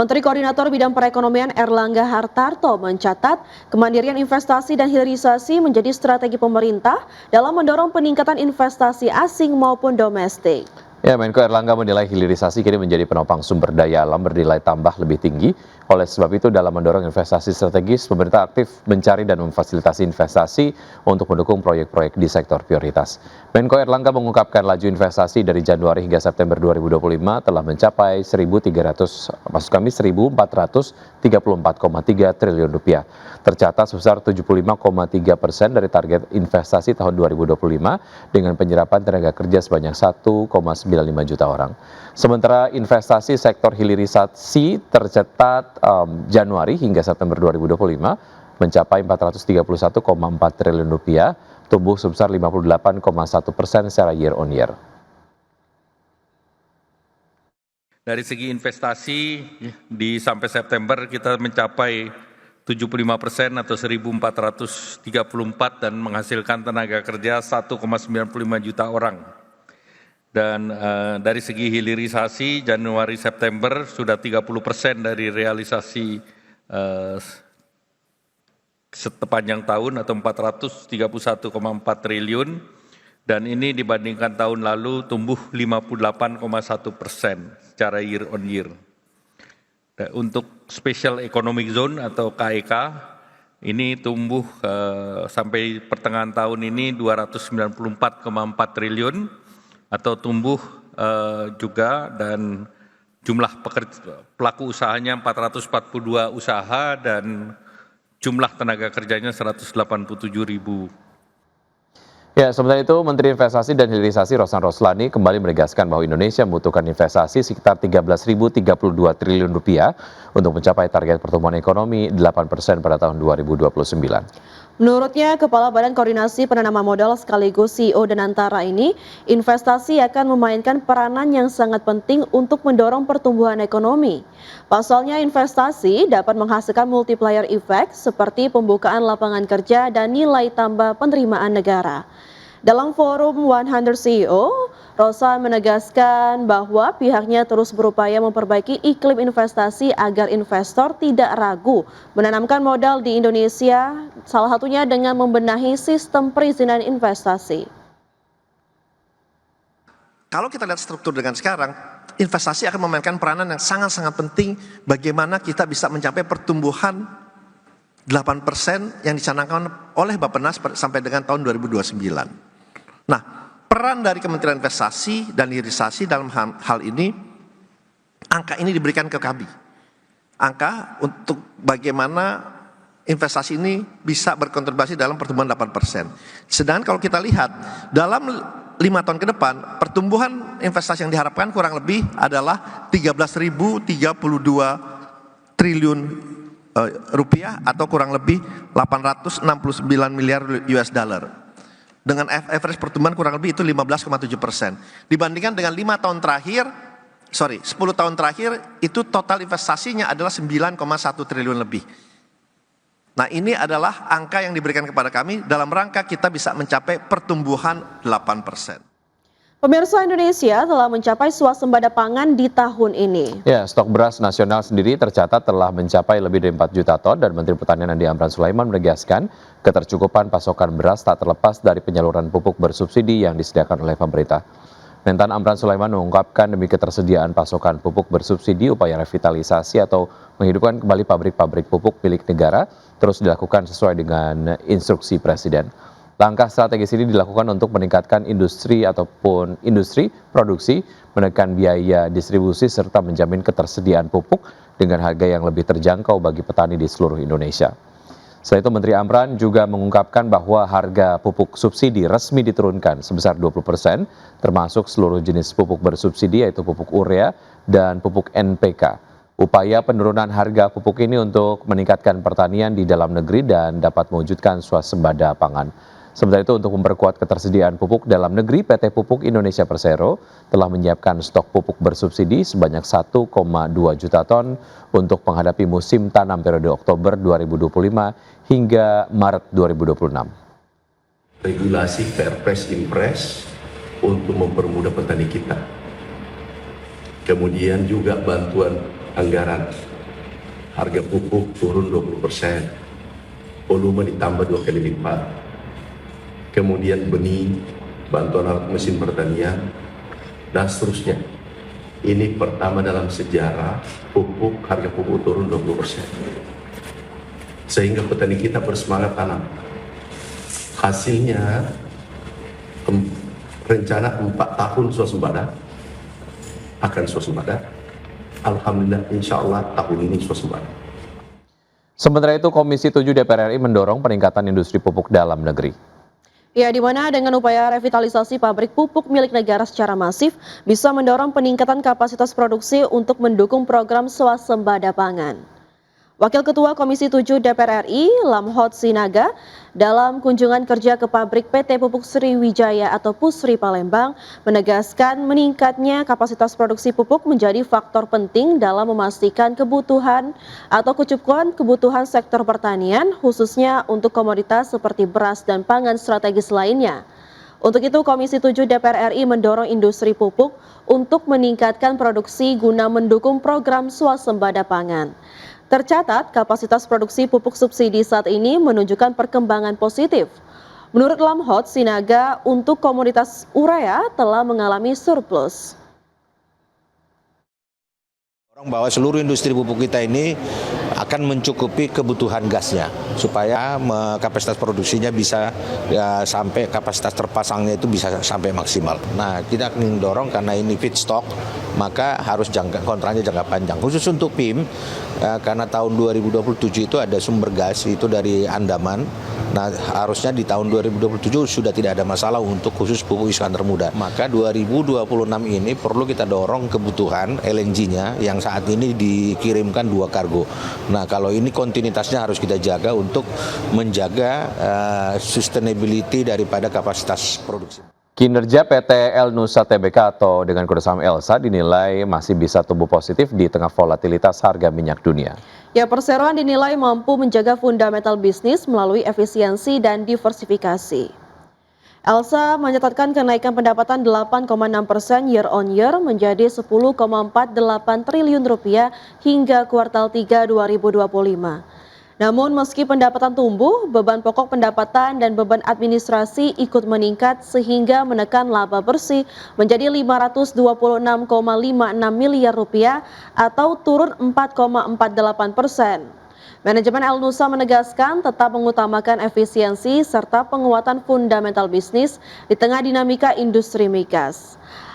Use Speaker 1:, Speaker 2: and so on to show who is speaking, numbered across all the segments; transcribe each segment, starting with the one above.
Speaker 1: Menteri Koordinator Bidang Perekonomian Erlangga Hartarto mencatat kemandirian investasi dan hilirisasi menjadi strategi pemerintah dalam mendorong peningkatan investasi asing maupun domestik.
Speaker 2: Ya, Menko Erlangga menilai hilirisasi kini menjadi penopang sumber daya alam bernilai tambah lebih tinggi. Oleh sebab itu, dalam mendorong investasi strategis, pemerintah aktif mencari dan memfasilitasi investasi untuk mendukung proyek-proyek di sektor prioritas. Menko Erlangga mengungkapkan laju investasi dari Januari hingga September 2025 telah mencapai 1.434,3 triliun rupiah. Tercatat sebesar 75,3% dari target investasi tahun 2025 dengan penyerapan tenaga kerja sebanyak 1,95 juta orang. Sementara investasi sektor hilirisasi tercatat Januari hingga September 2025 mencapai 431,4 triliun rupiah, tumbuh sebesar 58,1% secara year on year.
Speaker 3: Dari segi investasi sampai September kita mencapai 75% atau 1.434 dan menghasilkan tenaga kerja 1,95 juta orang. Dan dari segi hilirisasi Januari September sudah 30% dari realisasi sepanjang tahun atau 431,4 triliun dan ini dibandingkan tahun lalu tumbuh 58,1% secara year on year. Untuk Special Economic Zone atau KEK ini tumbuh sampai pertengahan tahun ini 294,4 triliun atau tumbuh juga dan jumlah pelaku usahanya 442 usaha dan jumlah tenaga kerjanya 187.000.
Speaker 2: Ya, sementara itu Menteri Investasi dan Hilirisasi Rosan Roslani kembali menegaskan bahwa Indonesia membutuhkan investasi sekitar 13.032 triliun rupiah untuk mencapai target pertumbuhan ekonomi 8% pada tahun 2029.
Speaker 1: Menurutnya, Kepala Badan Koordinasi Penanaman Modal sekaligus CEO Danantara ini, investasi akan memainkan peranan yang sangat penting untuk mendorong pertumbuhan ekonomi. Pasalnya, investasi dapat menghasilkan multiplier effect seperti pembukaan lapangan kerja dan nilai tambah penerimaan negara. Dalam forum 100 CEO, Rosan menegaskan bahwa pihaknya terus berupaya memperbaiki iklim investasi agar investor tidak ragu menanamkan modal di Indonesia, salah satunya dengan membenahi sistem perizinan investasi.
Speaker 4: Kalau kita lihat struktur dengan sekarang, investasi akan memainkan peranan yang sangat-sangat penting bagaimana kita bisa mencapai pertumbuhan 8% yang dicanangkan oleh Bappenas sampai dengan tahun 2029. Nah, peran dari Kementerian Investasi dan Hilirisasi dalam hal ini, angka ini diberikan ke KABI. Angka untuk bagaimana investasi ini bisa berkontribusi dalam pertumbuhan 8%. Sedangkan kalau kita lihat, dalam 5 tahun ke depan, pertumbuhan investasi yang diharapkan kurang lebih adalah 13.032 triliun rupiah atau kurang lebih 869 miliar US dollar. Dengan average pertumbuhan kurang lebih itu 15,7%. Dibandingkan dengan 10 tahun terakhir itu total investasinya adalah 9,1 triliun lebih. Nah, ini adalah angka yang diberikan kepada kami dalam rangka kita bisa mencapai pertumbuhan 8%.
Speaker 1: Pemirsa, Indonesia telah mencapai swasembada pangan di tahun ini.
Speaker 2: Ya, stok beras nasional sendiri tercatat telah mencapai lebih dari 4 juta ton dan Menteri Pertanian Andi Amran Sulaiman menegaskan ketercukupan pasokan beras tak terlepas dari penyaluran pupuk bersubsidi yang disediakan oleh pemerintah. Mentan Amran Sulaiman mengungkapkan demi ketersediaan pasokan pupuk bersubsidi, upaya revitalisasi atau menghidupkan kembali pabrik-pabrik pupuk milik negara terus dilakukan sesuai dengan instruksi Presiden. Langkah strategis ini dilakukan untuk meningkatkan industri produksi, menekan biaya distribusi serta menjamin ketersediaan pupuk dengan harga yang lebih terjangkau bagi petani di seluruh Indonesia. Selain itu, Menteri Amran juga mengungkapkan bahwa harga pupuk subsidi resmi diturunkan sebesar 20%, termasuk seluruh jenis pupuk bersubsidi yaitu pupuk urea dan pupuk NPK. Upaya penurunan harga pupuk ini untuk meningkatkan pertanian di dalam negeri dan dapat mewujudkan swasembada pangan. Sementara itu, untuk memperkuat ketersediaan pupuk dalam negeri, PT Pupuk Indonesia Persero telah menyiapkan stok pupuk bersubsidi sebanyak 1,2 juta ton untuk menghadapi musim tanam periode Oktober 2025 hingga Maret 2026.
Speaker 5: Regulasi Perpres Impres untuk mempermudah petani kita. Kemudian juga bantuan anggaran harga pupuk turun 20%, volume ditambah 2 kali lipat. Kemudian benih, bantuan alat mesin pertanian, dan seterusnya. Ini pertama dalam sejarah harga pupuk turun 20%. Sehingga petani kita bersemangat tanam. Hasilnya rencana 4 tahun swasembada akan swasembada. Alhamdulillah, insya Allah tahun ini swasembada.
Speaker 2: Sementara itu, Komisi 7 DPR RI mendorong peningkatan industri pupuk dalam negeri.
Speaker 1: Ya, di mana dengan upaya revitalisasi pabrik pupuk milik negara secara masif bisa mendorong peningkatan kapasitas produksi untuk mendukung program swasembada pangan. Wakil Ketua Komisi 7 DPR RI, Lamhot Sinaga, dalam kunjungan kerja ke pabrik PT Pupuk Sriwijaya atau Pusri Palembang, menegaskan meningkatnya kapasitas produksi pupuk menjadi faktor penting dalam memastikan kebutuhan atau kecukupan kebutuhan sektor pertanian, khususnya untuk komoditas seperti beras dan pangan strategis lainnya. Untuk itu, Komisi 7 DPR RI mendorong industri pupuk untuk meningkatkan produksi guna mendukung program swasembada pangan. Tercatat, kapasitas produksi pupuk subsidi saat ini menunjukkan perkembangan positif. Menurut Lamhot Sinaga, untuk komoditas urea telah mengalami surplus.
Speaker 6: Bahwa seluruh industri pupuk kita ini akan mencukupi kebutuhan gasnya supaya kapasitas produksinya bisa sampai kapasitas terpasangnya itu bisa sampai maksimal. Nah, kita akan dorong karena ini feedstock, maka harus kontraknya jangka panjang. Khusus untuk PIM, karena tahun 2027 itu ada sumber gas itu dari Andaman. Nah, harusnya di tahun 2027 sudah tidak ada masalah untuk khusus pupuk Iskandar Muda. Maka 2026 ini perlu kita dorong kebutuhan LNG-nya yang saat ini dikirimkan 2 kargo. Nah, kalau ini kontinuitasnya harus kita jaga untuk menjaga sustainability daripada kapasitas produksi.
Speaker 2: Kinerja PT El Nusa Tbk atau dengan kode saham ELSA dinilai masih bisa tumbuh positif di tengah volatilitas harga minyak dunia.
Speaker 1: Ya, perseroan dinilai mampu menjaga fundamental bisnis melalui efisiensi dan diversifikasi. ELSA mencatatkan kenaikan pendapatan 8,6% year on year menjadi 10,48 triliun rupiah hingga kuartal 3 2025. Namun meski pendapatan tumbuh, beban pokok pendapatan dan beban administrasi ikut meningkat sehingga menekan laba bersih menjadi 526,56 miliar rupiah atau turun 4,48%. Manajemen El Nusa menegaskan tetap mengutamakan efisiensi serta penguatan fundamental bisnis di tengah dinamika industri migas.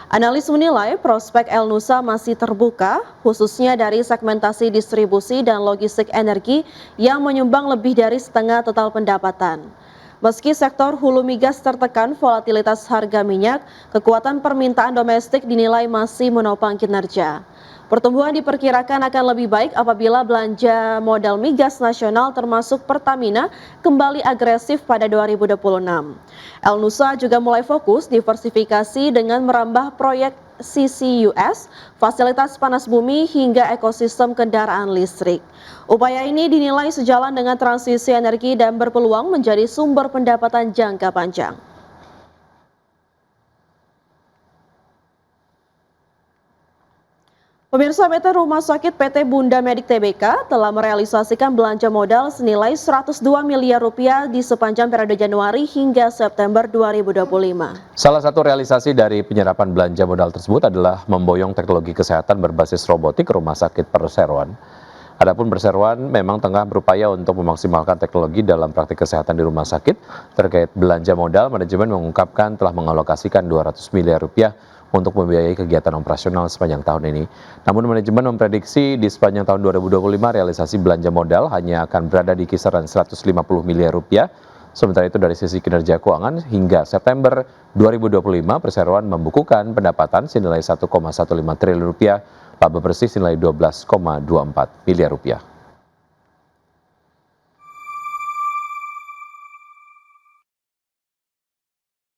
Speaker 1: Analis menilai prospek El Nusa masih terbuka, khususnya dari segmentasi distribusi dan logistik energi yang menyumbang lebih dari setengah total pendapatan. Meski sektor hulu migas tertekan volatilitas harga minyak, kekuatan permintaan domestik dinilai masih menopang kinerja. Pertumbuhan diperkirakan akan lebih baik apabila belanja modal migas nasional termasuk Pertamina kembali agresif pada 2026. El Nusa juga mulai fokus diversifikasi dengan merambah proyek CCUS, fasilitas panas bumi hingga ekosistem kendaraan listrik. Upaya ini dinilai sejalan dengan transisi energi dan berpeluang menjadi sumber pendapatan jangka panjang. Pemirsa, PT Rumah Sakit PT Bunda Medik Tbk telah merealisasikan belanja modal senilai 102 miliar rupiah di sepanjang periode Januari hingga September 2025.
Speaker 2: Salah satu realisasi dari penyerapan belanja modal tersebut adalah memboyong teknologi kesehatan berbasis robotik Rumah Sakit Perseroan. Adapun Perseroan memang tengah berupaya untuk memaksimalkan teknologi dalam praktik kesehatan di rumah sakit. Terkait belanja modal, manajemen mengungkapkan telah mengalokasikan 200 miliar rupiah untuk membiayai kegiatan operasional sepanjang tahun ini. Namun manajemen memprediksi di sepanjang tahun 2025 realisasi belanja modal hanya akan berada di kisaran 150 miliar rupiah. Sementara itu dari sisi kinerja keuangan hingga September 2025 Perseroan membukukan pendapatan senilai 1,15 triliun rupiah, laba bersih senilai 12,24 miliar rupiah.